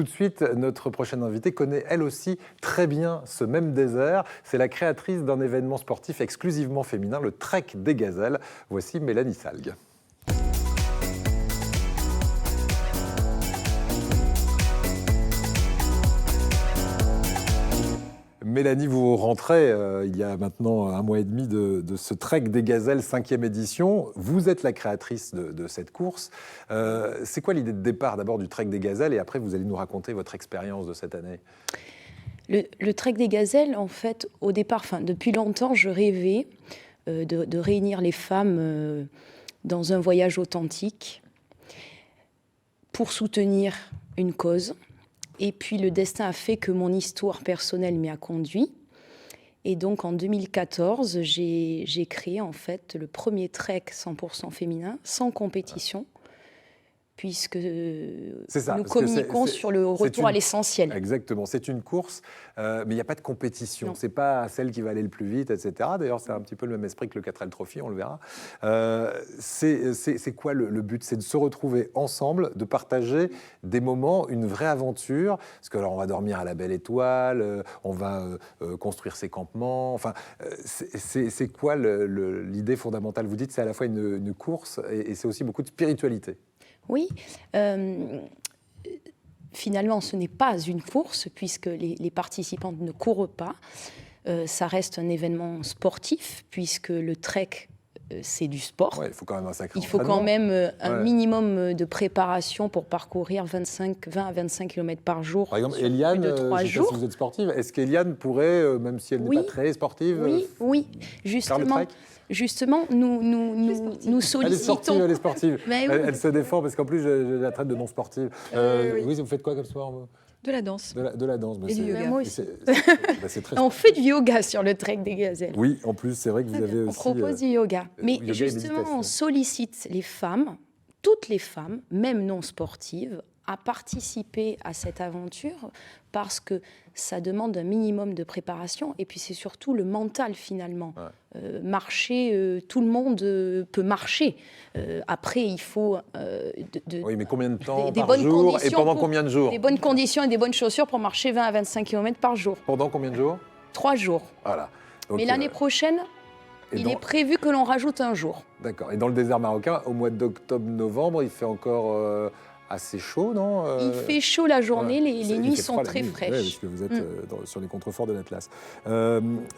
Tout de suite, notre prochaine invitée connaît elle aussi très bien ce même désert. C'est la créatrice d'un événement sportif exclusivement féminin, le Trek des Gazelles. Voici Mélanie Salgue. Mélanie, vous rentrez il y a maintenant un mois et demi de ce Trek des Gazelles 5e édition. Vous êtes la créatrice de cette course. C'est quoi l'idée de départ d'abord du Trek des Gazelles et après vous allez nous raconter votre expérience de cette année? Le Trek des Gazelles, en fait, au départ, depuis longtemps, je rêvais de réunir les femmes dans un voyage authentique pour soutenir une cause. Et puis le destin a fait que mon histoire personnelle m'y a conduit. Et donc en 2014, j'ai créé en fait le premier trek 100% féminin, sans compétition, puisque nous communiquons sur le retour à l'essentiel. Exactement, c'est une course, mais il n'y a pas de compétition. C'est pas celle qui va aller le plus vite, etc. D'ailleurs, c'est un petit peu le même esprit que le 4L Trophy, on le verra. C'est quoi le but? C'est de se retrouver ensemble, de partager des moments, une vraie aventure. Parce que alors, on va dormir à la Belle Étoile, on va construire ses campements. Enfin, c'est quoi l'idée fondamentale? Vous dites c'est à la fois une course et c'est aussi beaucoup de spiritualité. Oui, finalement, ce n'est pas une course puisque les participantes ne courent pas. Ça reste un événement sportif puisque le trek, c'est du sport. Ouais, il faut quand même un sacré Il faut quand même un minimum de préparation pour parcourir 20 à 25 km par jour. Par exemple, Eliane, je ne sais pas si vous êtes sportive, est-ce qu'Eliane pourrait, même si elle n'est pas très sportive, justement, faire le trek? Justement, nous sollicitons... Elle est sportive, elle est sportive. Mais oui. Elle se défend parce qu'en plus, je la traite de non sportive. Oui, vous faites quoi comme sport? De la danse. De la danse. Et du yoga. Moi aussi. C'est très on fait du yoga sur le Trek des Gazelles. Oui, en plus, c'est vrai que vous avez aussi... On propose du yoga. Mais justement, on sollicite les femmes, toutes les femmes, même non sportives, à participer à cette aventure parce que ça demande un minimum de préparation et puis c'est surtout le mental finalement. Ouais. Marcher, tout le monde peut marcher. Après, il faut... oui, mais combien de temps par jour et pendant combien de jours? Des bonnes conditions et des bonnes chaussures pour marcher 20 à 25 km par jour. Pendant combien de jours? 3 jours. Voilà. Donc, mais l'année prochaine, il est prévu que l'on rajoute un jour. D'accord. Et dans le désert marocain, au mois d'octobre-novembre, il fait encore... assez chaud, non? Il fait chaud la journée, les nuits sont très fraîches. Oui, parce que vous êtes sur les contreforts de l'Atlas.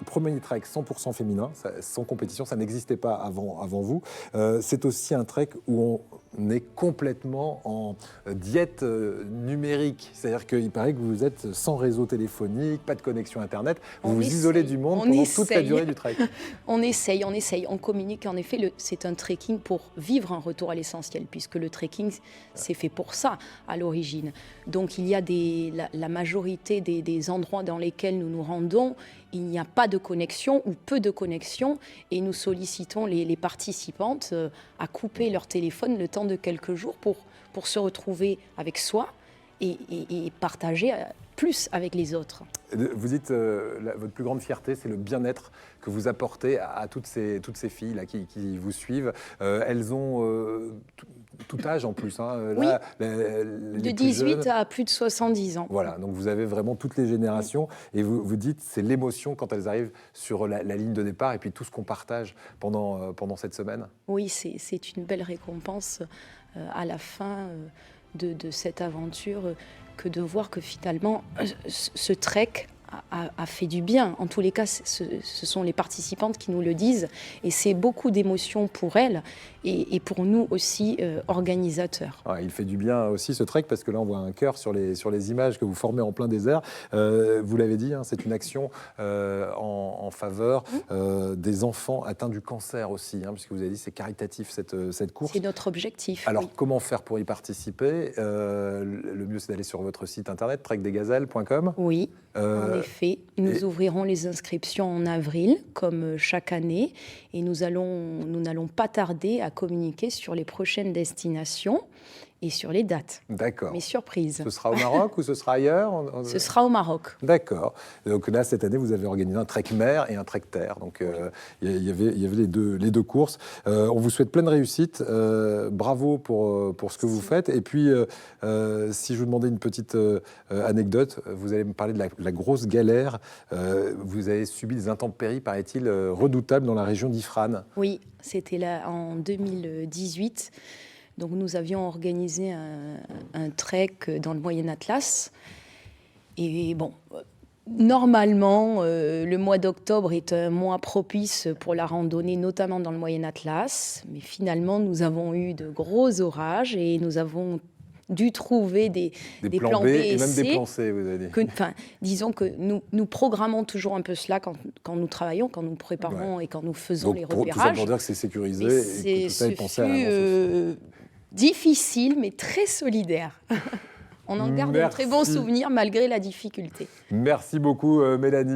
Premier trek 100% féminin, sans compétition, ça n'existait pas avant vous. C'est aussi un trek où on est complètement en diète numérique. C'est-à-dire qu'il paraît que vous êtes sans réseau téléphonique, pas de connexion Internet. Vous vous isolez du monde pendant toute la durée du trek. On essaye. On communique. En effet, c'est un trekking pour vivre un retour à l'essentiel, puisque le trekking, c'est fait pour ça à l'origine. Donc il y a la majorité des endroits dans lesquels nous nous rendons, il n'y a pas de connexion ou peu de connexion et nous sollicitons les participantes à couper leur téléphone le temps de quelques jours pour se retrouver avec soi et partager plus avec les autres. Vous dites, votre plus grande fierté, c'est le bien-être que vous apportez à toutes ces filles là, qui vous suivent. Elles ont tout âge en plus. Hein. Oui, là, de 18 à plus de 70 ans. Voilà, donc vous avez vraiment toutes les générations. Et vous dites, c'est l'émotion quand elles arrivent sur la ligne de départ et puis tout ce qu'on partage pendant cette semaine. Oui, c'est une belle récompense à la fin de cette aventure que de voir que finalement ce trek a fait du bien. En tous les cas, ce sont les participantes qui nous le disent et c'est beaucoup d'émotions pour elles et pour nous aussi organisateurs. Ouais, il fait du bien aussi ce trek parce que là on voit un cœur sur les images que vous formez en plein désert. Vous l'avez dit, hein, c'est une action en faveur des enfants atteints du cancer aussi, hein, puisque vous avez dit c'est caritatif cette course. C'est notre objectif. Alors comment faire pour y participer? Le mieux c'est d'aller sur votre site internet trekdesgazelles.com. Oui. En effet, nous ouvrirons les inscriptions en avril, comme chaque année, et nous n'allons pas tarder à communiquer sur les prochaines destinations. et sur les dates. D'accord. Mes surprises. Ce sera au Maroc ou ce sera ailleurs? Ce sera au Maroc. D'accord. Donc là, cette année, vous avez organisé un trek mer et un trek terre. Donc il y avait les deux courses. On vous souhaite pleine réussite. Bravo pour ce que vous faites. Et puis, si je vous demandais une petite anecdote, vous allez me parler de la grosse galère. Vous avez subi des intempéries, paraît-il, redoutables dans la région d'Ifrane. Oui, c'était là en 2018. Donc nous avions organisé un trek dans le Moyen Atlas. Et bon, normalement, le mois d'octobre est un mois propice pour la randonnée, notamment dans le Moyen Atlas. Mais finalement, nous avons eu de gros orages et nous avons dû trouver des plans B et même des plans C, vous avez dit. Disons que nous programmons toujours un peu cela quand nous travaillons, quand nous préparons et quand nous faisons donc, les tout ça repérages. pour dire que c'est sécurisé et que tout ça est pensé à l'avance. Difficile, mais très solidaire. On en garde un très bon souvenir malgré la difficulté. Merci beaucoup, Mélanie.